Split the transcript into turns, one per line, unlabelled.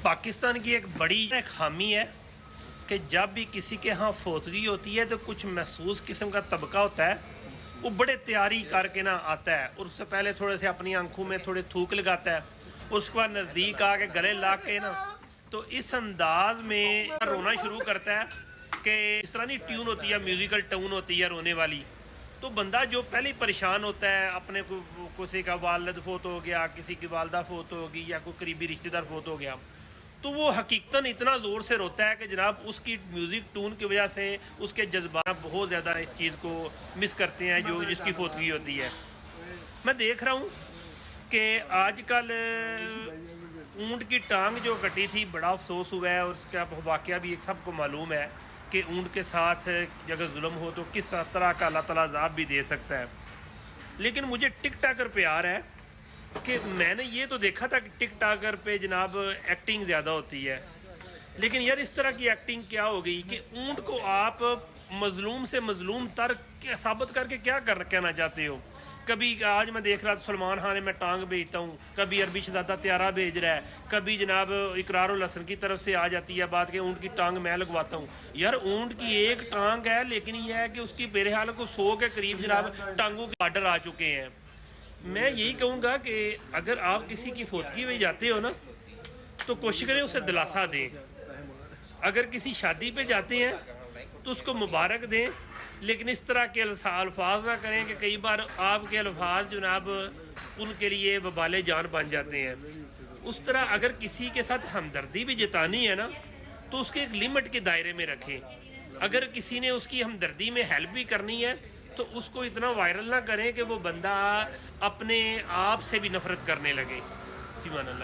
पाकिस्तान की एक बड़ी खामी है कि जब भी किसी के यहाँ फौतगी होती है तो कुछ महसूस किस्म का तबका होता है, वो बड़े तैयारी करके ना आता है और उससे पहले थोड़े से अपनी आंखों में थोड़े थूक लगाता है, उसके बाद नज़दीक आके गले ला के ना तो इस अंदाज में रोना शुरू करता है कि इस तरह की ट्यून होती है, म्यूज़िकल टून होती है रोने वाली। तो बंदा जो पहले ही परेशान होता है, अपने को किसी का वालिद फोत हो गया, किसी की वालदा फोत हो गई या कोई करीबी रिश्तेदार फोत हो गया, तो वो हकीकतन इतना ज़ोर से रोता है कि जनाब उसकी म्यूज़िक टून की वजह से उसके जज्बात बहुत ज़्यादा इस चीज़ को मिस करते हैं जो जिसकी फोतगी होती है। मैं देख रहा हूँ कि आजकल ऊँट की टांग जो कटी थी, बड़ा अफसोस हुआ है और उसका वाक़या भी एक सबको मालूम है कि ऊँट के साथ अगर जुल्म हो तो किस तरह का अल्लाह ताला अज़ाब भी दे सकता है। लेकिन मुझे टिक टाकर पे आ रहा है कि मैंने ये तो देखा था कि टिक टाकर पे जनाब एक्टिंग ज़्यादा होती है, लेकिन यार इस तरह की एक्टिंग क्या हो गई कि ऊँट को आप मजलूम से मजलूम तर साबित करके क्या कहना चाहते हो। कभी आज मैं देख रहा था सलमान खान मैं टांग भेजता हूँ, कभी अरबी शहजादा त्यारा भेज रहा है, कभी जनाब इकरारुल हसन की तरफ से आ जाती है बात कि ऊँट की टांग मैं लगवाता हूँ। यार ऊँट की एक टांग है, लेकिन यह है कि उसकी मेरे हाल को 100 के करीब जनाब टांगों के आर्डर आ चुके हैं। मैं यही कहूँगा कि अगर आप किसी की फोतगी में जाते हो ना तो कोशिश करें उसे दिलासा दें। अगर किसी शादी पे जाते हैं तो उसको मुबारक दें, लेकिन इस तरह के अल्फाज ना करें कि कई बार आपके अल्फाज जनाब उनके लिए वबाले जान बन जाते हैं। उस तरह अगर किसी के साथ हमदर्दी भी जतानी है ना तो उसके एक लिमिट के दायरे में रखें। अगर किसी ने उसकी हमदर्दी में हेल्प भी करनी है तो उसको इतना वायरल ना करें कि वो बंदा अपने आप से भी नफरत करने लगे। सुभान अल्लाह।